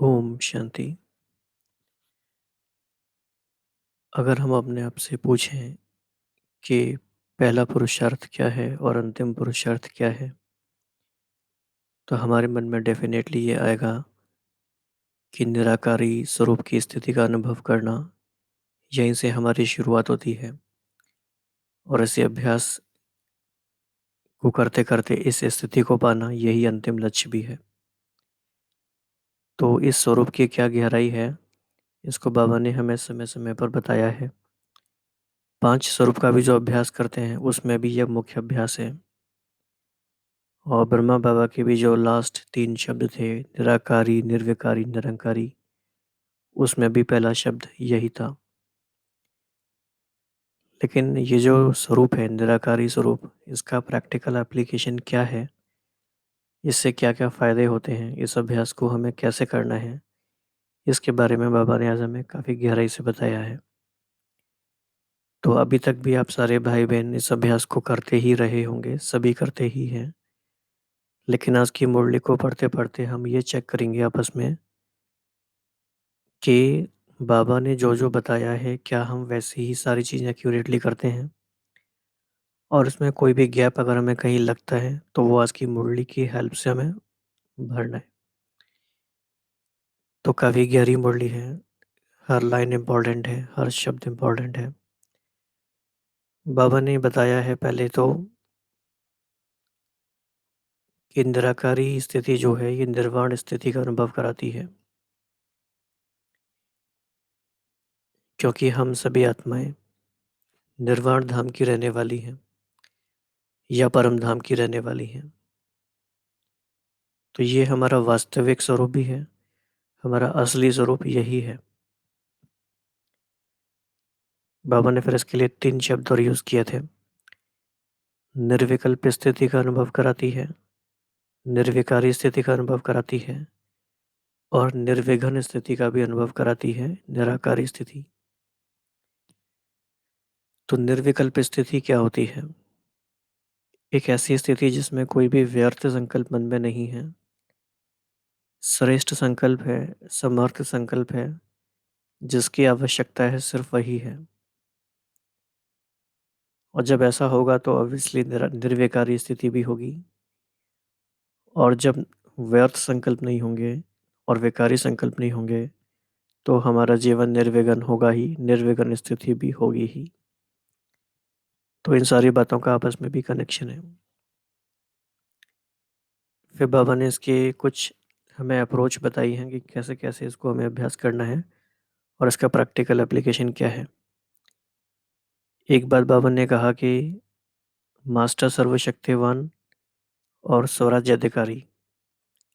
ओम शांति। अगर हम अपने आप से पूछें कि पहला पुरुषार्थ क्या है और अंतिम पुरुषार्थ क्या है, तो हमारे मन में डेफ़िनेटली ये आएगा कि निराकारी स्वरूप की स्थिति का अनुभव करना, यहीं से हमारी शुरुआत होती है और इसी अभ्यास को करते-करते इस स्थिति को पाना यही अंतिम लक्ष्य भी है। तो इस स्वरूप की क्या गहराई है, इसको बाबा ने हमें समय-समय पर बताया है। 5 स्वरूप का भी जो अभ्यास करते हैं, उसमें भी यह मुख्य अभ्यास है। और ब्रह्मा बाबा के भी जो लास्ट 3 शब्द थे, निराकारी, निर्विकारी, निरंकारी, उसमें भी पहला शब्द यही था। लेकिन ये जो स्वरूप है, निराकारी स्वरूप, इसका प्रैक्टिकल एप्लीकेशन क्या है? इससे क्या-क्या फ़ायदे होते हैं? इस अभ्यास को हमें कैसे करना है? इसके बारे में बाबा ने आज हमें काफ़ी गहराई से बताया है। तो अभी तक भी आप सारे भाई-बहन इस अभ्यास को करते ही रहे होंगे, सभी करते ही हैं। लेकिन आज की मुरली को पढ़ते-पढ़ते हम ये चेक करेंगे आपस में कि बाबा ने जो-जो बताया है, क्या हम वैसे ही सारी चीज़ें एक्यूरेटली करते हैं? और उसमें कोई भी गैप अगर हमें कहीं लगता है, तो वो आज की मुरली की हेल्प से हमें भरना है। तो काफ़ी गहरी मुरली है, हर लाइन इम्पोर्टेंट है, हर शब्द इम्पोर्टेंट है। बाबा ने बताया है पहले तो कि निराकारी स्थिति जो है, ये निर्वाण स्थिति का अनुभव कराती है। क्योंकि हम सभी आत्माएँ निर्वाण धाम की रहने वाली हैं या परम धाम की रहने वाली हैं। तो ये हमारा वास्तविक स्वरूप भी है, हमारा असली स्वरूप यही है। बाबा ने फिर इसके लिए 3 शब्द और यूज़ किए थे। निर्विकल्प स्थिति का अनुभव कराती है, निर्विकारी स्थिति का अनुभव कराती है और निर्विघ्न स्थिति का भी अनुभव कराती है, निराकारी स्थिति। तो निर्विकल्प स्थिति क्या होती है? एक ऐसी स्थिति जिसमें कोई भी व्यर्थ संकल्प मन में नहीं है, श्रेष्ठ संकल्प है, समर्थ संकल्प है, जिसकी आवश्यकता है सिर्फ़ वही है। और जब ऐसा होगा तो ऑब्वियसली निर्विकारी स्थिति भी होगी। और जब व्यर्थ संकल्प नहीं होंगे और विकारी संकल्प नहीं होंगे, तो हमारा जीवन निर्विघ्न होगा ही, निर्विघ्न स्थिति भी होगी ही। तो इन सारी बातों का आपस में भी कनेक्शन है। फिर बाबा ने इसके कुछ हमें अप्रोच बताई हैं कि कैसे-कैसे इसको हमें अभ्यास करना है और इसका प्रैक्टिकल एप्लीकेशन क्या है। एक बात बाबा ने कहा कि मास्टर सर्वशक्तिवान और स्वराज्याधिकारी,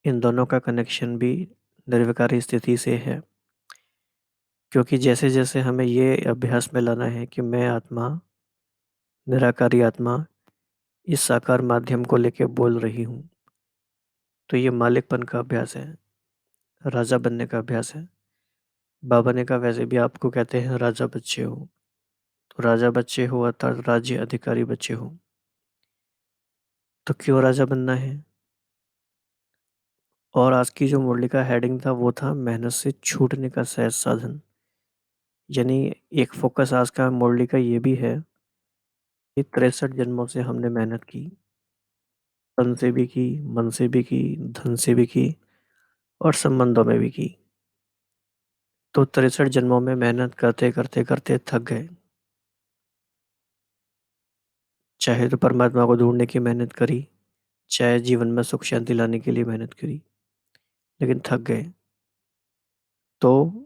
इन दोनों का कनेक्शन भी निर्विकारी स्थिति से है। क्योंकि जैसे-जैसे हमें ये अभ्यास में लाना है कि मैं आत्मा, निराकारी आत्मा, इस साकार माध्यम को लेके बोल रही हूँ, तो ये मालिकपन का अभ्यास है, राजा बनने का अभ्यास है। बाबा ने कहा वैसे भी आपको कहते हैं राजा बच्चे हो, तो राजा बच्चे हो अर्थात राज्य अधिकारी बच्चे हो। तो क्यों राजा बनना है? और आज की जो मुरली का हेडिंग था वो था मेहनत से छूटने का सहज साधन। यानी एक फ़ोकस आज का मुरली का ये भी है कि 63 जन्मों से हमने मेहनत की, तन से भी की, मन से भी की, धन से भी की और संबंधों में भी की। तो 63 जन्मों में मेहनत करते थक गए। चाहे तो परमात्मा को ढूँढने की मेहनत करी, चाहे जीवन में सुख शांति लाने के लिए मेहनत करी, लेकिन थक गए। तो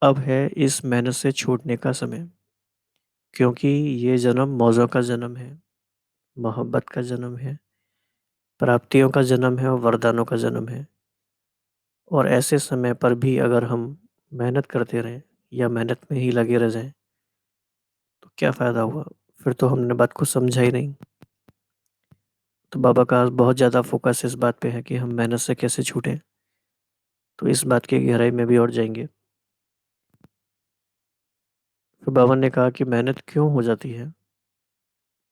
अब है इस मेहनत से छूटने का समय, क्योंकि ये जन्म मौज़ों का जन्म है, मोहब्बत का जन्म है, प्राप्तियों का जन्म है और वरदानों का जन्म है। और ऐसे समय पर भी अगर हम मेहनत करते रहें या मेहनत में ही लगे रह जाएँ, तो क्या फ़ायदा हुआ? फिर तो हमने बात को समझा ही नहीं। तो बाबा का आज बहुत ज़्यादा फ़ोकस इस बात पे है कि हम मेहनत से कैसे छूटें। तो इस बात की गहराई में भी और जाएँगे। फिर बाबा ने कहा कि मेहनत क्यों हो जाती है?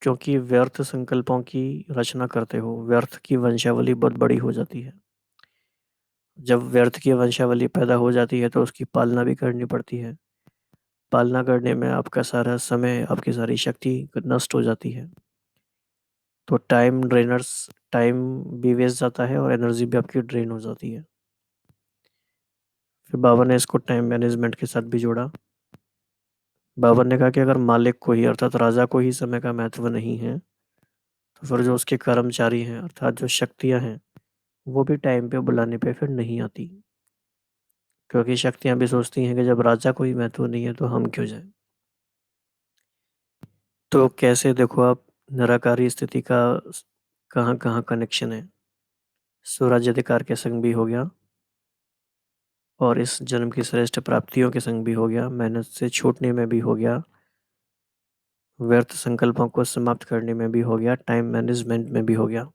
क्योंकि व्यर्थ संकल्पों की रचना करते हो, व्यर्थ की वंशावली बहुत बड़ी हो जाती है। जब व्यर्थ की वंशावली पैदा हो जाती है तो उसकी पालना भी करनी पड़ती है। पालना करने में आपका सारा समय, आपकी सारी शक्ति नष्ट हो जाती है। तो टाइम भी वेस्ट जाता है और एनर्जी भी आपकी ड्रेन हो जाती है। फिर बाबा ने इसको टाइम मैनेजमेंट के साथ भी जोड़ा। बाबा ने कहा कि अगर मालिक को ही, अर्थात राजा को ही समय का महत्व नहीं है, तो फिर जो उसके कर्मचारी हैं, अर्थात जो शक्तियां हैं, वो भी टाइम पे बुलाने पे फिर नहीं आती। क्योंकि शक्तियां भी सोचती हैं कि जब राजा को ही महत्व नहीं है तो हम क्यों जाएं। तो कैसे देखो आप, निराकारी स्थिति का कहाँ कहाँ कनेक्शन है। स्वराज्य अधिकार के संग भी हो गया, और इस जन्म की श्रेष्ठ प्राप्तियों के संग भी हो गया, मेहनत से छूटने में भी हो गया, व्यर्थ संकल्पों को समाप्त करने में भी हो गया, टाइम मैनेजमेंट में भी हो गया।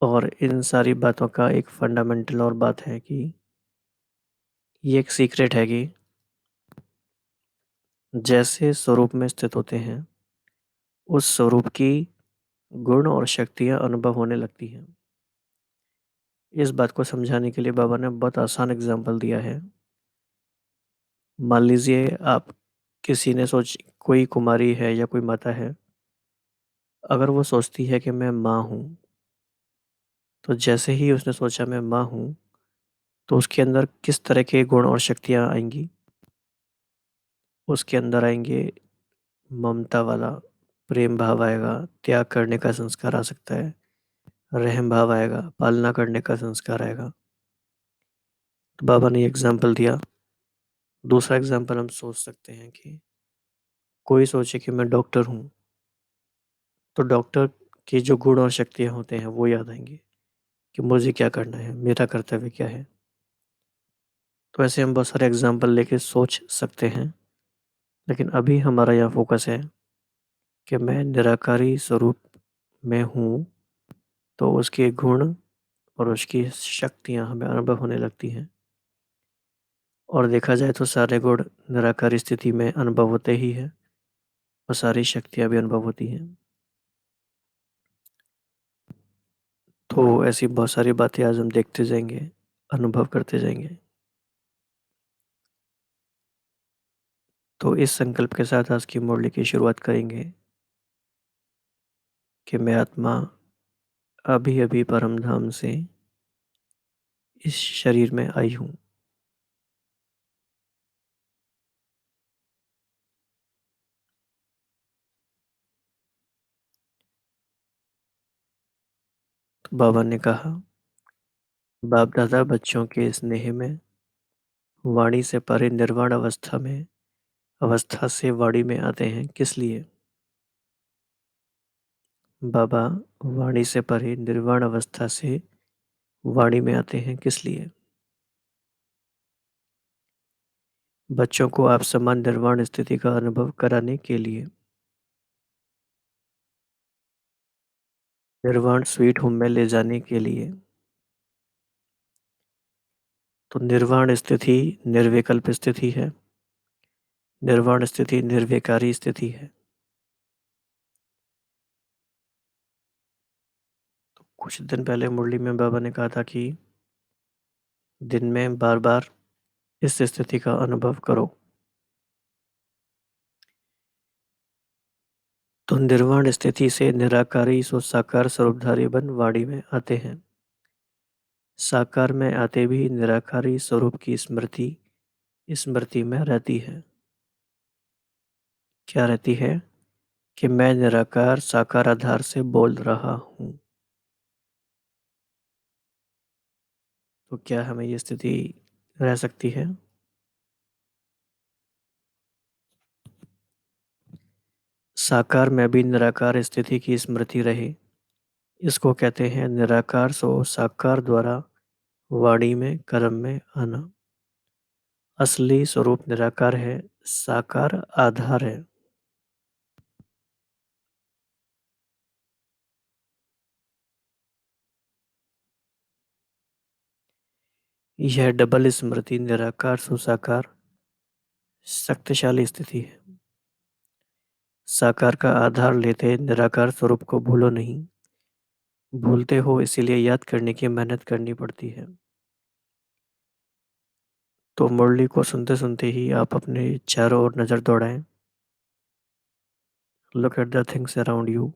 और इन सारी बातों का एक फंडामेंटल और बात है कि ये एक सीक्रेट है कि जैसे स्वरूप में स्थित होते हैं, उस स्वरूप की गुण और शक्तियाँ अनुभव होने लगती हैं। इस बात को समझाने के लिए बाबा ने बहुत आसान एग्जाम्पल दिया है। मान लीजिए आप किसी ने सोच कोई कुमारी है या कोई माता है, अगर वो सोचती है कि मैं माँ हूँ, तो जैसे ही उसने सोचा मैं माँ हूँ, तो उसके अंदर किस तरह के गुण और शक्तियाँ आएंगी। उसके अंदर आएंगे ममता वाला प्रेम भाव आएगा, त्याग करने का संस्कार आ सकता है, रहम भाव आएगा, पालना करने का संस्कार आएगा। तो बाबा ने एग्जाम्पल दिया। दूसरा एग्जाम्पल हम सोच सकते हैं कि कोई सोचे कि मैं डॉक्टर हूँ, तो डॉक्टर के जो गुण और शक्तियाँ होते हैं वो याद आएंगी कि मुझे क्या करना है, मेरा कर्तव्य क्या है। तो ऐसे हम बहुत सारे एग्जाम्पल लेके सोच सकते हैं, लेकिन अभी हमारा यहाँ फोकस है कि मैं निराकारी स्वरूप में हूँ, तो उसके गुण और उसकी शक्तियाँ हमें अनुभव होने लगती हैं। और देखा जाए तो सारे गुण निराकारी स्थिति में अनुभव होते ही हैं, और सारी शक्तियाँ भी अनुभव होती हैं। तो ऐसी बहुत सारी बातें आज हम देखते जाएंगे, अनुभव करते जाएंगे। तो इस संकल्प के साथ आज की मुरली की शुरुआत करेंगे कि मैं आत्मा अभी अभी परम धाम से इस शरीर में आई हूँ। तो बाबा ने कहा, बाप दादा बच्चों के स्नेह में, वाणी से परे निर्वाण अवस्था से वाणी में आते हैं किस लिए। बाबा वाणी से परे निर्वाण अवस्था से वाणी में आते हैं किस लिए। बच्चों को आप समान निर्वाण स्थिति का अनुभव कराने के लिए। निर्वाण स्वीट होम में ले जाने के लिए। तो निर्वाण स्थिति निर्विकल्प स्थिति है, निर्वाण स्थिति निर्विकारी स्थिति है। कुछ दिन पहले मुरली में बाबा ने कहा था कि दिन में बार बार इस स्थिति का अनुभव करो। तो निर्वाण स्थिति से निराकारी सो साकार स्वरूपधारी बन वाणी में आते हैं। साकार में आते भी निराकारी स्वरूप की स्मृति स्मृति में रहती है। क्या रहती है कि मैं निराकार साकार आधार से बोल रहा हूँ। तो क्या हमें ये स्थिति रह सकती है। साकार में भी निराकार स्थिति की स्मृति रहे, इसको कहते हैं निराकार सो साकार द्वारा वाणी में कर्म में आना। असली स्वरूप निराकार है, साकार आधार है। यह डबल स्मृति निराकार सुसाकार शक्तिशाली स्थिति है। साकार का आधार लेते निराकार स्वरूप को भूलो नहीं, भूलते हो इसीलिए याद करने की मेहनत करनी पड़ती है। तो मुरली को सुनते-सुनते ही आप अपने चारों ओर नज़र दौड़ाएँ। Look at the things around you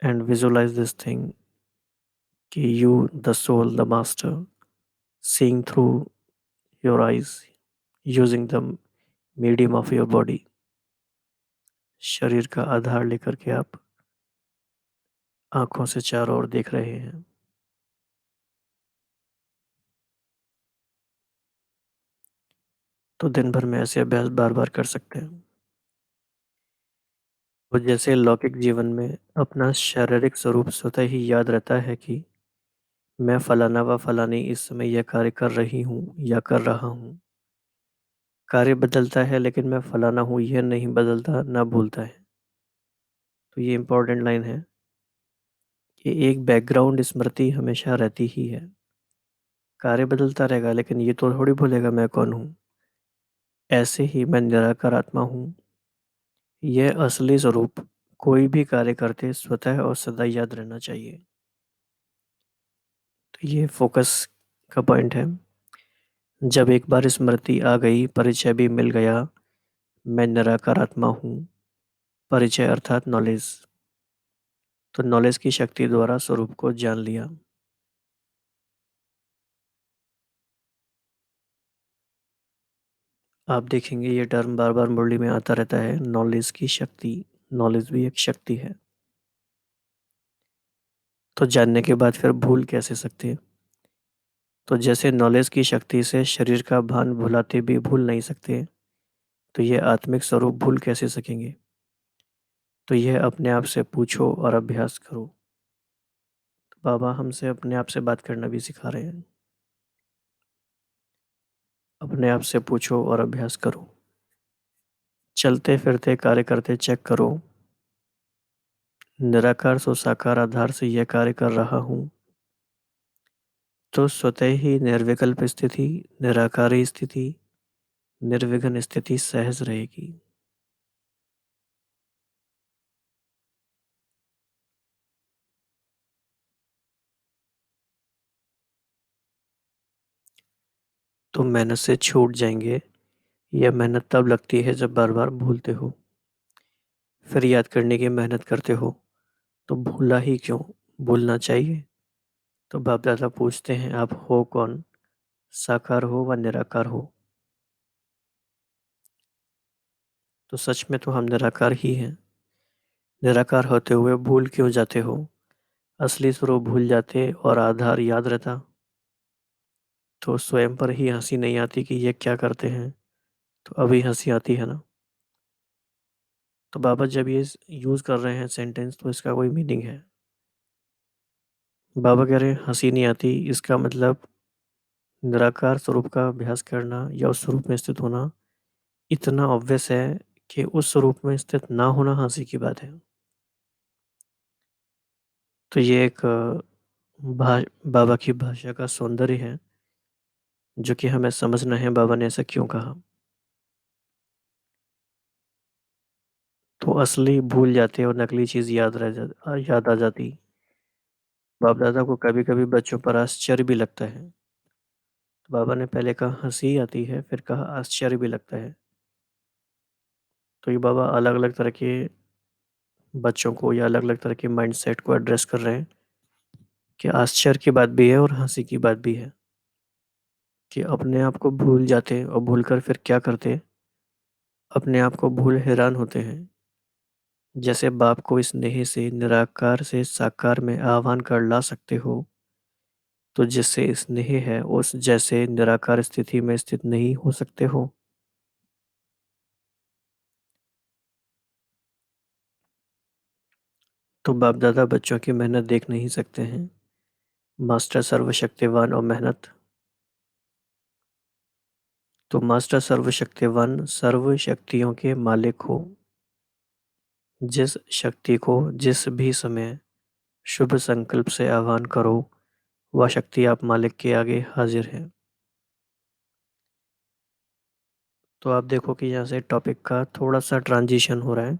and visualize this thing कि you, the soul, the master, seeing through your eyes, using the medium of your body। शरीर का आधार लेकर के आप आँखों से चारों ओर देख रहे हैं। तो दिन भर में ऐसे अभ्यास बार-बार कर सकते हैं। तो जैसे लौकिक जीवन में अपना शारीरिक स्वरूप स्वतः ही याद रहता है कि मैं फलाना व फलानी इस समय यह कार्य कर रही हूँ या कर रहा हूँ। कार्य बदलता है लेकिन मैं फलाना हूँ यह नहीं बदलता, ना भूलता है। तो ये इम्पोर्टेंट लाइन है कि एक बैकग्राउंड स्मृति हमेशा रहती ही है। कार्य बदलता रहेगा लेकिन ये तो थोड़ी भूलेगा मैं कौन हूँ। ऐसे ही मैं निराकार आत्मा हूँ। यह असली स्वरूप कोई भी कार्य करते स्वतः और सदा याद रहना चाहिए। तो ये फोकस का पॉइंट है। जब एक बार स्मृति आ गई, परिचय भी मिल गया, मैं निराकार आत्मा हूँ। परिचय अर्थात नॉलेज। तो नॉलेज की शक्ति द्वारा स्वरूप को जान लिया। आप देखेंगे ये टर्म बार-बार मुरली में आता रहता है, नॉलेज की शक्ति। नॉलेज भी एक शक्ति है। तो जानने के बाद फिर भूल कैसे सकते हैं? तो जैसे नॉलेज की शक्ति से शरीर का भान भुलाते भी भूल नहीं सकते, तो ये आत्मिक स्वरूप भूल कैसे सकेंगे? तो यह अपने आप से पूछो और अभ्यास करो। तो बाबा हमसे अपने आप से बात करना भी सिखा रहे हैं। अपने आप से पूछो और अभ्यास करो। चलते फिरते कार्य करते चेक करो। निराकार सो साकार आधार से यह कार्य कर रहा हूँ। तो स्वतः ही निर्विकल्प स्थिति, निराकारी स्थिति, निर्विघ्न स्थिति सहज रहेगी। तुम मेहनत से छूट जाएंगे। यह मेहनत तब लगती है जब बार बार भूलते हो। फिर याद करने की मेहनत करते हो तो भूला ही क्यों? भूलना चाहिए। तो बाप दादा पूछते हैं आप हो कौन? साकार हो व निराकार हो? तो सच में तो हम निराकार ही हैं। निराकार होते हुए भूल क्यों जाते हो? असली स्वरूप भूल जाते और आधार याद रहता तो स्वयं पर ही हंसी नहीं आती कि ये क्या करते हैं। तो अभी हंसी आती है ना। तो बाबा जब ये यूज़ कर रहे हैं सेंटेंस तो इसका कोई मीनिंग है। बाबा कह रहे हैं हंसी नहीं आती, इसका मतलब निराकार स्वरूप का अभ्यास करना या उस स्वरूप में स्थित होना इतना ऑब्वियस है कि उस स्वरूप में स्थित ना होना हंसी की बात है। तो ये एक बाबा की भाषा का सौंदर्य है जो कि हमें समझना है बाबा ने ऐसा क्यों कहा। तो असली भूल जाते और नकली चीज़ याद आ जाती। बाप दादा को कभी कभी बच्चों पर आश्चर्य भी लगता है। तो बाबा ने पहले कहा हंसी आती है, फिर कहा आश्चर्य भी लगता है। तो ये बाबा अलग अलग तरह के बच्चों को या अलग अलग तरह के माइंडसेट को एड्रेस कर रहे हैं कि आश्चर्य की बात भी है और हंसी की बात भी है कि अपने आप को भूल जाते और भूलकर फिर क्या करते? अपने आप को भूल हैरान होते हैं। जैसे बाप को स्नेह से निराकार से साकार में आह्वान कर ला सकते हो, तो जिससे स्नेह है उस जैसे निराकार स्थिति में स्थित नहीं हो सकते हो। तो बाप दादा बच्चों की मेहनत देख नहीं सकते हैं। मास्टर सर्वशक्तिवान और मेहनत। तो मास्टर सर्वशक्तिवान सर्व शक्तियों के मालिक हो। जिस शक्ति को जिस भी समय शुभ संकल्प से आह्वान करो, वह शक्ति आप मालिक के आगे हाजिर है। तो आप देखो कि यहाँ से टॉपिक का थोड़ा सा ट्रांजिशन हो रहा है।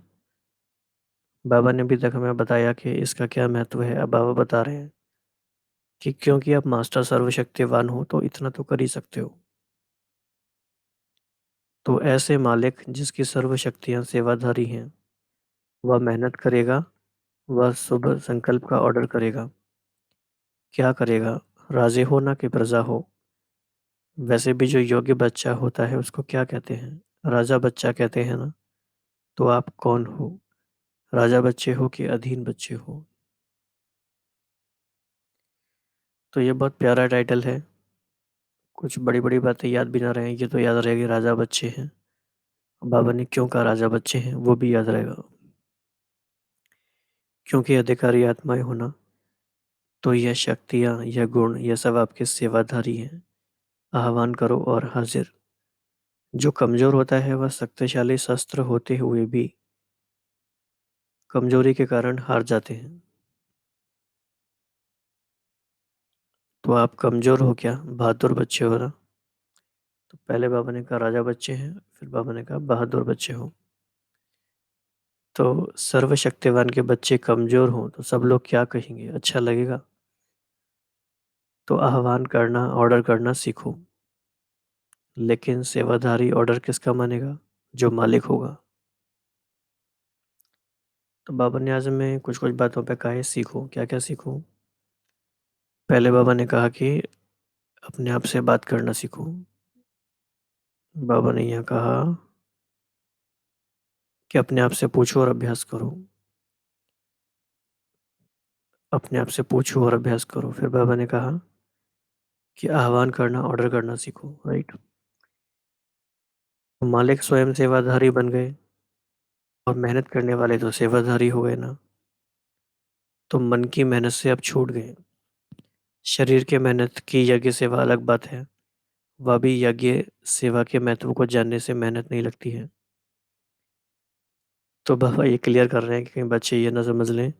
बाबा ने अभी तक हमें बताया कि इसका क्या महत्व है। अब बाबा बता रहे हैं कि क्योंकि आप मास्टर सर्वशक्तिवान हो तो इतना तो कर ही सकते हो। तो ऐसे मालिक जिसकी सर्व शक्तियाँ सेवाधारी हैं, वह मेहनत करेगा, वह शुभ संकल्प का ऑर्डर करेगा। क्या करेगा? राजे हो ना कि प्रजा हो। वैसे भी जो योग्य बच्चा होता है उसको क्या कहते हैं? राजा बच्चा कहते हैं ना। तो आप कौन हो? राजा बच्चे हो कि अधीन बच्चे हो? तो ये बहुत प्यारा टाइटल है। कुछ बड़ी बड़ी बातें याद भी ना रहें, ये तो याद रहेगी राजा बच्चे हैं। बाबा ने क्यों कहा राजा बच्चे हैं वो भी याद रहेगा। क्योंकि अधिकारी आत्माएं होना, तो यह शक्तियाँ, यह गुण, यह सब आपके सेवाधारी हैं। आह्वान करो और हाजिर। जो कमजोर होता है वह शक्तिशाली शस्त्र होते हुए भी कमजोरी के कारण हार जाते हैं। तो आप कमजोर हो क्या? बहादुर बच्चे हो ना। तो पहले बाबा ने कहा राजा बच्चे हैं, फिर बाबा ने कहा बहादुर बच्चे हो। तो सर्वशक्तिवान के बच्चे कमजोर हों तो सब लोग क्या कहेंगे? अच्छा लगेगा? तो आह्वान करना, ऑर्डर करना सीखो। लेकिन सेवाधारी ऑर्डर किसका मानेगा? जो मालिक होगा। तो बाबा ने आज हमें कुछ कुछ बातों पे कहा है सीखो। क्या क्या सीखो? पहले बाबा ने कहा कि अपने आप से बात करना सीखो। बाबा ने यह कहा कि अपने आप से पूछो और अभ्यास करो। अपने आप से पूछो और अभ्यास करो। फिर बाबा ने कहा कि आह्वान करना, ऑर्डर करना सीखो। राइट। मालिक स्वयं सेवाधारी बन गए और मेहनत करने वाले तो सेवाधारी हो गए ना। तो मन की मेहनत से अब छूट गए। शरीर के मेहनत की यज्ञ सेवा अलग बात है। वह भी यज्ञ सेवा के महत्व को जानने से मेहनत नहीं लगती है। तो बाबा ये क्लियर कर रहे हैं कि कहीं बच्चे ये ना समझ लें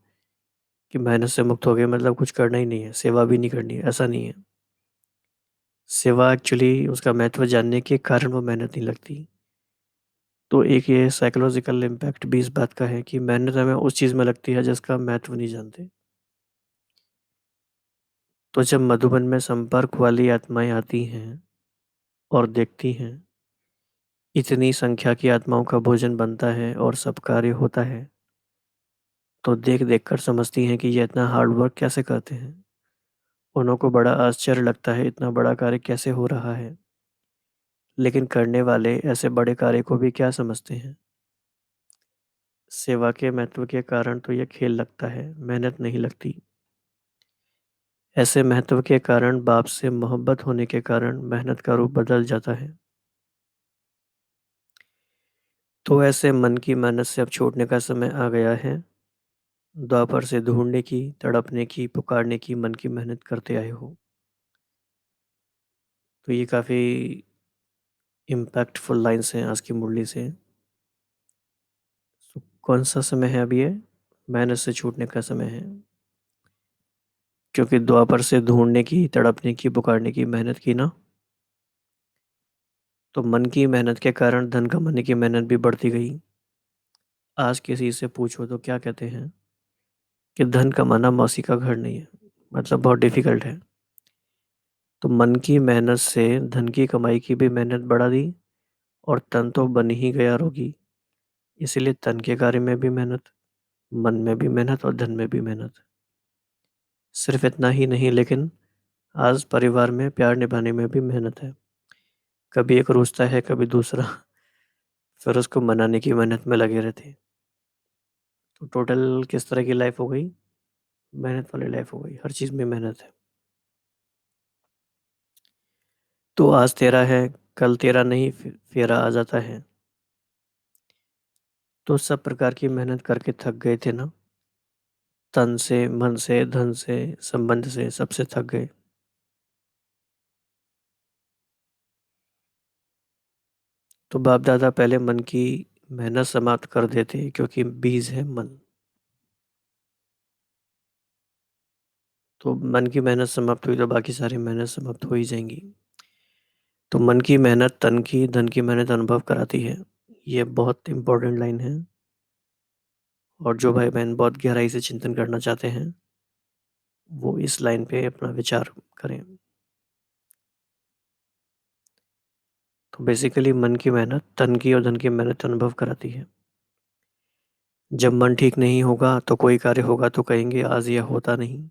कि मेहनत से मुक्त हो गए मतलब कुछ करना ही नहीं है, सेवा भी नहीं करनी है। ऐसा नहीं है। सेवा एक्चुअली उसका महत्व जानने के कारण वो मेहनत नहीं लगती। तो एक ये साइकोलॉजिकल इम्पैक्ट भी इस बात का है कि मेहनत हमें उस चीज़ में लगती है जिसका महत्व नहीं जानते। तो जब मधुबन में संपर्क वाली आत्माएं आती हैं और देखती हैं इतनी संख्या की आत्माओं का भोजन बनता है और सब कार्य होता है, तो देख देख कर समझती हैं कि ये इतना हार्ड वर्क कैसे करते हैं। उन्हों को बड़ा आश्चर्य लगता है इतना बड़ा कार्य कैसे हो रहा है। लेकिन करने वाले ऐसे बड़े कार्य को भी क्या समझते हैं? सेवा के महत्व के कारण तो यह खेल लगता है, मेहनत नहीं लगती। ऐसे महत्व के कारण, बाप से मोहब्बत होने के कारण मेहनत का रूप बदल जाता है। तो ऐसे मन की मेहनत से अब छूटने का समय आ गया है। द्वापर से ढूंढने की, तड़पने की, पुकारने की मन की मेहनत करते आए हो। तो ये काफ़ी इम्पैक्टफुल लाइन्स हैं आज की मुरली से। तो कौन सा समय है अब? ये मेहनत से छूटने का समय है। क्योंकि द्वापर से ढूंढने की, तड़पने की, पुकारने की मेहनत की ना, तो मन की मेहनत के कारण धन कमाने की मेहनत भी बढ़ती गई। आज किसी से पूछो तो क्या कहते हैं कि धन कमाना मौसी का घर नहीं है, मतलब बहुत डिफिकल्ट है। तो मन की मेहनत से धन की कमाई की भी मेहनत बढ़ा दी, और तन तो बन ही गया रोगी। इसीलिए तन के कार्य में भी मेहनत, मन में भी मेहनत और धन में भी मेहनत। सिर्फ इतना ही नहीं, लेकिन आज परिवार में प्यार निभाने में भी मेहनत है। कभी एक रूठता है, कभी दूसरा, फिर उसको मनाने की मेहनत में लगे रहते हैं। तो टोटल किस तरह की लाइफ हो गई? मेहनत वाली लाइफ हो गई, हर चीज़ में मेहनत है। तो आज तेरा है, कल तेरा नहीं, फेरा आ जाता है। तो सब प्रकार की मेहनत करके थक गए थे ना। तन से, मन से, धन से, संबंध से, सबसे थक गए। तो बाप दादा पहले मन की मेहनत समाप्त कर देते क्योंकि बीज है मन। तो मन की मेहनत समाप्त हुई तो बाकी सारी मेहनत समाप्त हो ही जाएंगी। तो मन की मेहनत तन की, धन की मेहनत अनुभव कराती है। ये बहुत इंपॉर्टेंट लाइन है। और जो भाई बहन बहुत गहराई से चिंतन करना चाहते हैं वो इस लाइन पे अपना विचार करें। तो बेसिकली मन की मेहनत तन की और धन की मेहनत अनुभव कराती है। जब मन ठीक नहीं होगा तो कोई कार्य होगा तो कहेंगे आज यह होता नहीं।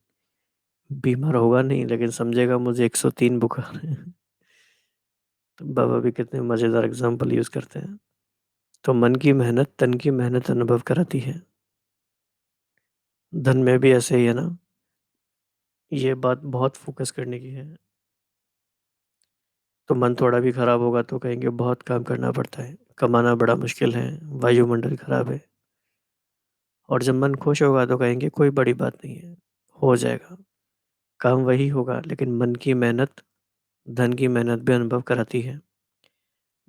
बीमार होगा नहीं लेकिन समझेगा मुझे 103 बुखार है। तो बाबा भी कितने मजेदार एग्जाम्पल यूज करते हैं। तो मन की मेहनत तन की मेहनत अनुभव कराती है। धन में भी ऐसे ही है ना। ये बात बहुत फोकस करने की है। तो मन थोड़ा भी खराब होगा तो कहेंगे बहुत काम करना पड़ता है, कमाना बड़ा मुश्किल है, वायुमंडल खराब है। और जब मन खुश होगा तो कहेंगे कोई बड़ी बात नहीं है, हो जाएगा। काम वही होगा लेकिन मन की मेहनत धन की मेहनत भी अनुभव कराती है।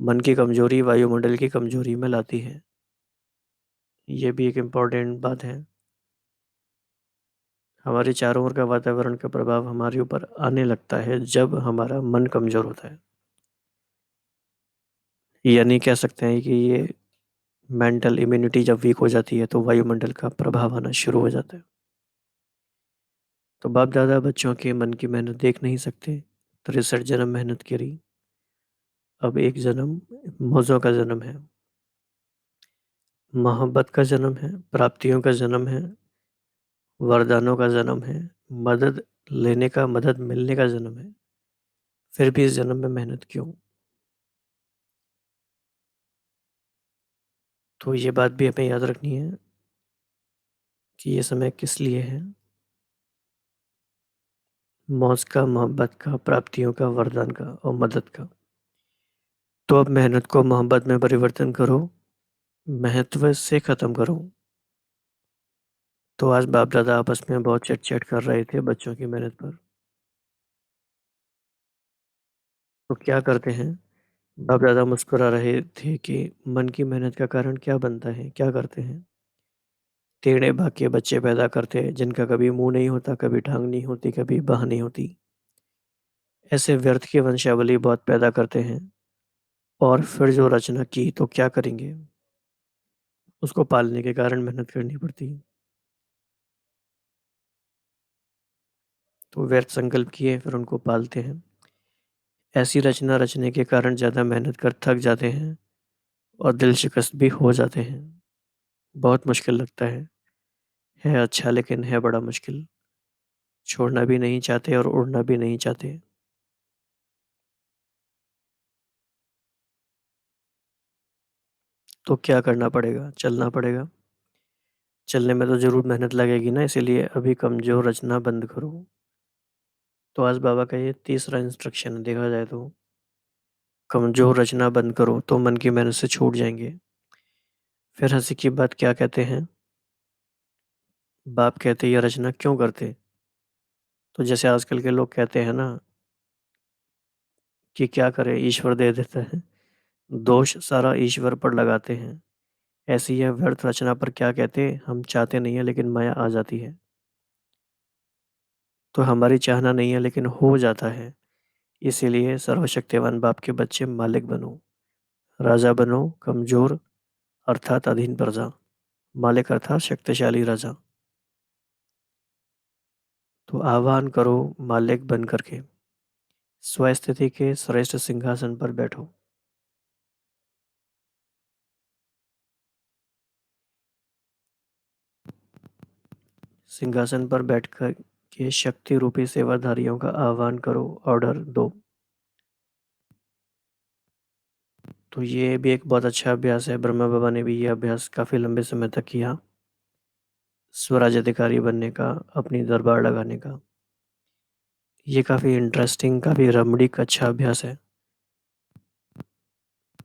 मन की कमजोरी वायुमंडल की कमजोरी में लाती है। ये भी एक इम्पॉर्टेंट बात है। हमारे चारों ओर का वातावरण का प्रभाव हमारे ऊपर आने लगता है जब हमारा मन कमजोर होता है। यानी कह सकते हैं कि ये मेंटल इम्यूनिटी जब वीक हो जाती है तो वायुमंडल का प्रभाव आना शुरू हो जाता है। तो बाप दादा बच्चों के मन की मेहनत देख नहीं सकते। 63 जन्म मेहनत करी, अब एक जन्म मौजों का जन्म है, मोहब्बत का जन्म है, प्राप्तियों का जन्म है, वरदानों का जन्म है, मदद लेने का मदद मिलने का जन्म है। फिर भी इस जन्म में मेहनत क्यों? तो ये बात भी हमें याद रखनी है कि ये समय किस लिए है। मौज का, मोहब्बत का, प्राप्तियों का, वरदान का और मदद का। तो अब मेहनत को मोहब्बत में परिवर्तन करो, महत्व से खत्म करो। तो आज बाप दादा आपस में बहुत चट चट कर रहे थे बच्चों की मेहनत पर। तो क्या करते हैं? बाप दादा मुस्कुरा रहे थे कि मन की मेहनत का कारण क्या बनता है, क्या करते हैं? टेढ़े भाग के बच्चे पैदा करते जिनका कभी मुंह नहीं होता, कभी टांग नहीं होती, कभी बाह नहीं होती। ऐसे व्यर्थ की वंशावली बहुत पैदा करते हैं। और फिर जो रचना की तो क्या करेंगे? उसको पालने के कारण मेहनत करनी पड़ती है। तो व्यर्थ संकल्प किए फिर उनको पालते हैं। ऐसी रचना रचने के कारण ज़्यादा मेहनत कर थक जाते हैं और दिल शिकस्त भी हो जाते हैं। बहुत मुश्किल लगता है अच्छा लेकिन है बड़ा मुश्किल। छोड़ना भी नहीं चाहते और उड़ना भी नहीं चाहते। तो क्या करना पड़ेगा? चलना पड़ेगा। चलने में तो ज़रूर मेहनत लगेगी ना, इसीलिए अभी कमज़ोर रचना बंद करो। तो आज बाबा का ये तीसरा इंस्ट्रक्शन है देखा जाए तो। कमज़ोर रचना बंद करो तो मन की मेहनत से छूट जाएंगे। फिर हंसी की बात क्या कहते हैं? बाप कहते ये रचना क्यों करते? तो जैसे आजकल के लोग कहते हैं ना कि क्या करें ईश्वर दे देता है, दोष सारा ईश्वर पर लगाते हैं। ऐसी यह व्यर्थ रचना पर क्या कहते, हम चाहते नहीं है लेकिन माया आ जाती है। तो हमारी चाहना नहीं है लेकिन हो जाता है। इसीलिए सर्वशक्तिवान बाप के बच्चे मालिक बनो, राजा बनो, कमजोर अर्थात अधीन प्रजा, मालिक अर्थात शक्तिशाली राजा। तो आह्वान करो मालिक बन करके, स्वस्थिति के श्रेष्ठ सिंहासन पर बैठो। सिंहासन पर बैठकर के शक्ति रूपी सेवाधारियों का आह्वान करो, ऑर्डर दो। तो ये भी एक बहुत अच्छा अभ्यास है। ब्रह्मा बाबा ने भी ये अभ्यास काफ़ी लंबे समय तक किया, स्वराज अधिकारी बनने का, अपनी दरबार लगाने का। ये काफ़ी इंटरेस्टिंग, काफ़ी रमणीक अच्छा अभ्यास है।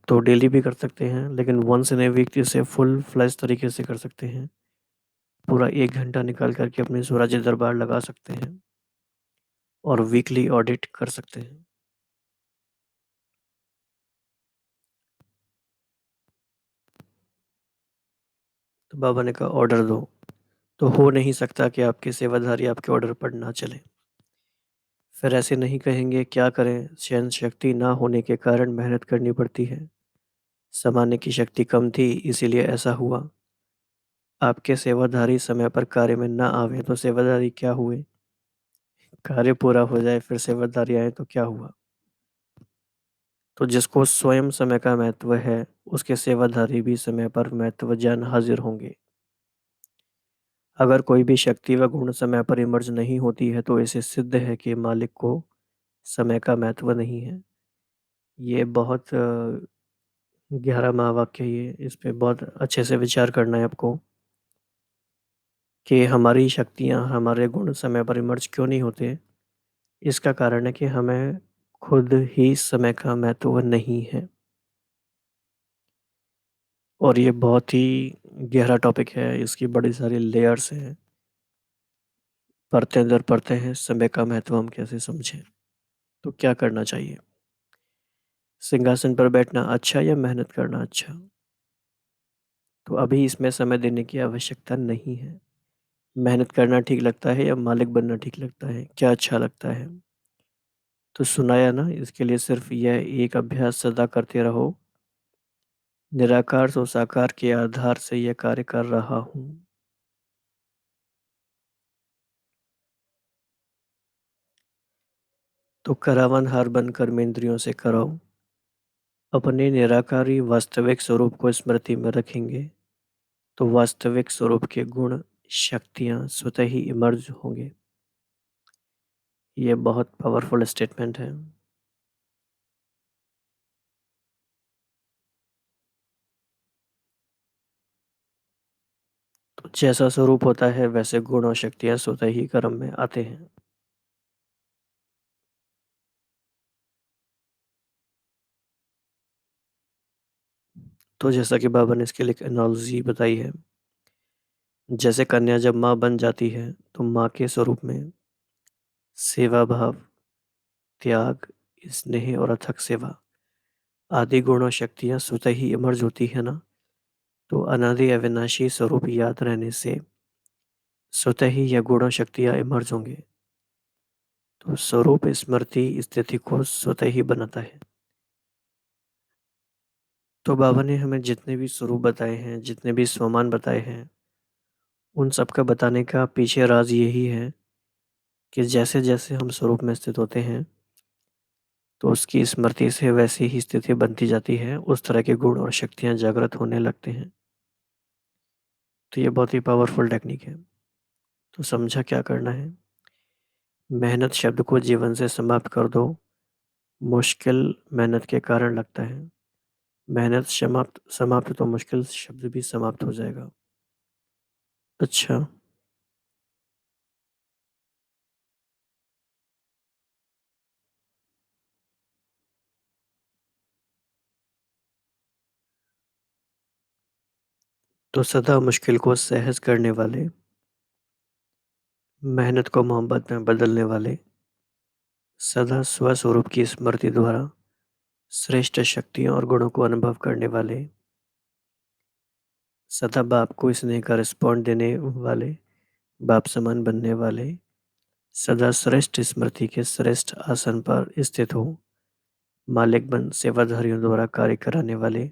तो डेली भी कर सकते हैं लेकिन वंस इन ए वीक इसे फुल फ्लैश तरीके से कर सकते हैं। पूरा 1 घंटा निकाल करके अपने स्वराज दरबार लगा सकते हैं और वीकली ऑडिट कर सकते हैं। तो बाबा ने कहा ऑर्डर दो। तो हो नहीं सकता कि आपके सेवाधारी आपके ऑर्डर पर ना चले। फिर ऐसे नहीं कहेंगे क्या करें, सहन शक्ति ना होने के कारण मेहनत करनी पड़ती है, सामान्य की शक्ति कम थी इसीलिए ऐसा हुआ। आपके सेवाधारी समय पर कार्य में ना आवे तो सेवाधारी क्या हुए? कार्य पूरा हो जाए फिर सेवाधारी आए तो क्या हुआ? तो जिसको स्वयं समय का महत्व है, उसके सेवाधारी भी समय पर महत्व जान हाजिर होंगे। अगर कोई भी शक्ति व गुण समय पर इमर्ज नहीं होती है तो इसे सिद्ध है कि मालिक को समय का महत्व नहीं है। ये बहुत गहरा महावाक्य है ये। इस पे बहुत अच्छे से विचार करना है आपको कि हमारी शक्तियाँ, हमारे गुण समय पर इमर्ज क्यों नहीं होते। इसका कारण है कि हमें खुद ही समय का महत्व नहीं है। और ये बहुत ही गहरा टॉपिक है, इसकी बड़ी सारी लेयर्स हैं, परतें दर परतें हैं। समय का महत्व हम कैसे समझें? तो क्या करना चाहिए? सिंहासन पर बैठना अच्छा या मेहनत करना अच्छा? तो अभी इसमें समय देने की आवश्यकता नहीं है। मेहनत करना ठीक लगता है या मालिक बनना ठीक लगता है? क्या अच्छा लगता है? तो सुनाया ना, इसके लिए सिर्फ यह एक अभ्यास सदा करते रहो। निराकार से साकार के आधार से यह कार्य कर रहा हूँ। तो करावन हार बन कर्मेंद्रियों से कराओ। अपने निराकारी वास्तविक स्वरूप को स्मृति में रखेंगे तो वास्तविक स्वरूप के गुण शक्तियाँ स्वतः ही इमर्ज होंगे। ये बहुत पावरफुल स्टेटमेंट है। तो जैसा स्वरूप होता है वैसे गुण और शक्तियाँ स्वतः ही कर्म में आते हैं। तो जैसा कि बाबा ने इसके लिए एक एनालॉजी बताई है, जैसे कन्या जब माँ बन जाती है तो माँ के स्वरूप में सेवा भाव, त्याग, स्नेह और अथक सेवा आदि गुण और शक्तियाँ स्वतः ही इमर्ज होती है ना। तो अनादि अविनाशी स्वरूप याद रहने से स्वतः ही यह गुण और शक्तियाँ इमर्ज होंगे। तो स्वरूप स्मृति स्थिति को स्वतः ही बनाता है। तो बाबा ने हमें जितने भी स्वरूप बताए हैं, जितने भी स्वमान बताए हैं, उन सब का बताने का पीछे राज यही है कि जैसे जैसे हम स्वरूप में स्थित होते हैं तो उसकी स्मृति से वैसी ही स्थिति बनती जाती है, उस तरह के गुण और शक्तियाँ जागृत होने लगते हैं। तो ये बहुत ही पावरफुल टेक्निक है। तो समझा क्या करना है? मेहनत शब्द को जीवन से समाप्त कर दो। मुश्किल मेहनत के कारण लगता है। मेहनत समाप्त समाप्त तो मुश्किल शब्द भी समाप्त हो जाएगा। अच्छा। तो सदा मुश्किल को सहज करने वाले, मेहनत को मोहब्बत में बदलने वाले, सदा स्वस्वरूप की स्मृति द्वारा श्रेष्ठ शक्तियों और गुणों को अनुभव करने वाले, सदा बाप को स्नेह का रिस्पॉन्ड देने वाले, बाप समान बनने वाले, सदा श्रेष्ठ स्मृति के श्रेष्ठ आसन पर स्थित हो, मालिक बन सेवाधारियों द्वारा कार्य कराने वाले,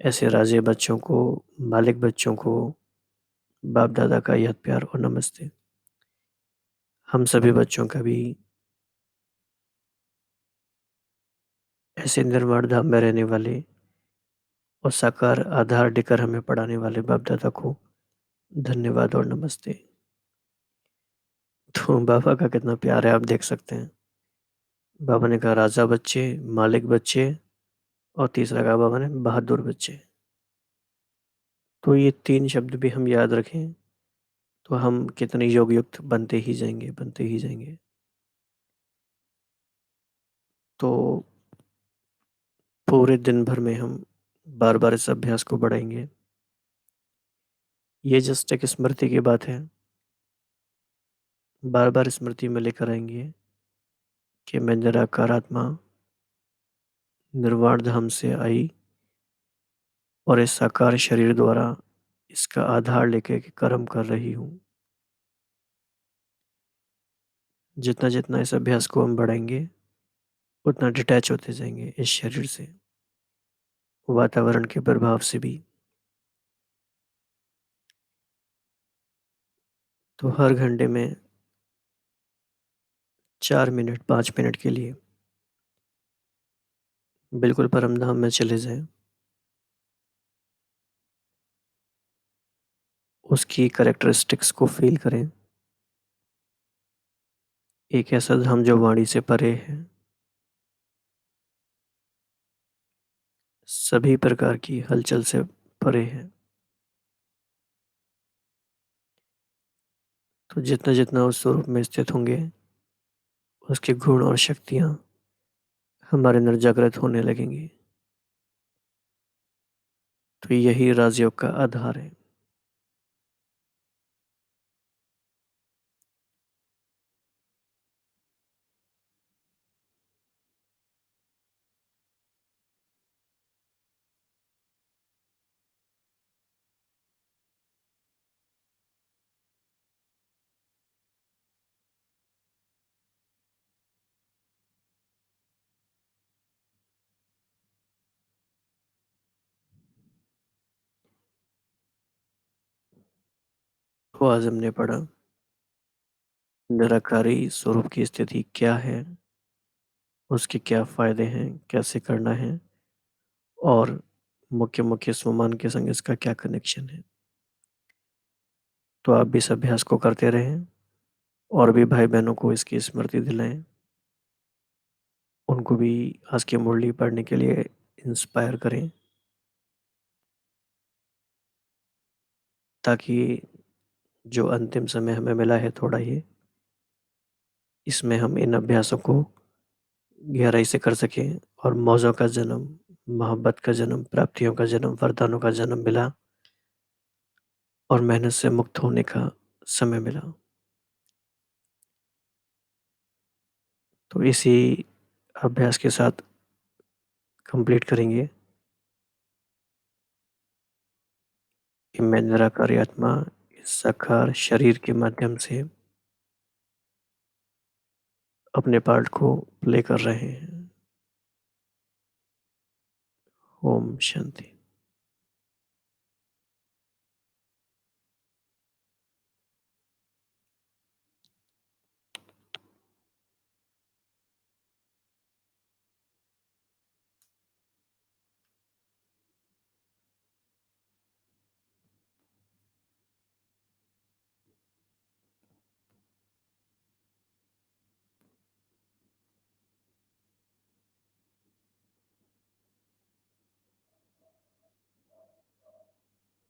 ऐसे राजे बच्चों को, मालिक बच्चों को बाप दादा का याद प्यार और नमस्ते। हम सभी बच्चों का भी ऐसे निर्वाण धाम में रहने वाले और साकार आधार देकर हमें पढ़ाने वाले बाप दादा को धन्यवाद और नमस्ते। तो बाबा का कितना प्यार है आप देख सकते हैं। बाबा ने कहा राजा बच्चे, मालिक बच्चे और तीसरा कहा बाबा ने बहादुर बच्चे। तो ये तीन शब्द भी हम याद रखें तो हम कितने योग युक्त बनते ही जाएंगे, बनते ही जाएंगे। तो पूरे दिन भर में हम बार बार इस अभ्यास को बढ़ाएंगे। ये जस्ट एक स्मृति की बात है, बार बार स्मृति में लेकर आएंगे कि मैं निराकार आत्मा निर्वाण धाम से आई और इस साकार शरीर द्वारा इसका आधार लेके के कर्म कर रही हूँ। जितना जितना इस अभ्यास को हम बढ़ाएंगे उतना डिटैच होते जाएंगे इस शरीर से, वातावरण के प्रभाव से भी। तो हर घंटे में 4 मिनट 5 मिनट के लिए बिल्कुल परमधाम में चले जाएँ। उसकी कैरेक्टरिस्टिक्स को फ़ील करें। एक ऐसा धाम जो वाणी से परे है, सभी प्रकार की हलचल से परे है। तो जितना-जितना उस स्वरूप में स्थित होंगे, उसके गुण और शक्तियाँ हमारे अंदर जागृत होने लगेंगी। तो यही राजयोग का आधार है। तो आज हमने पढ़ा निराकारी स्वरूप की स्थिति क्या है, उसके क्या फ़ायदे हैं, कैसे करना है और मुख्य-मुख्य स्वमान के संग इसका क्या कनेक्शन है। तो आप भी इस अभ्यास को करते रहें और भी भाई-बहनों को इसकी स्मृति दिलाएँ। उनको भी आज की मुरली पढ़ने के लिए इंस्पायर करें, ताकि जो अंतिम समय हमें मिला है थोड़ा ही, इसमें हम इन अभ्यासों को गहराई से कर सकें और मौज़ों का जन्म, मोहब्बत का जन्म, प्राप्तियों का जन्म, वरदानों का जन्म मिला और मेहनत से मुक्त होने का समय मिला। तो इसी अभ्यास के साथ कंप्लीट करेंगे कि मैं निराकारी आत्मा इस साकार शरीर के माध्यम से अपने पार्ट को प्ले कर रहे हैं। ओम शांति।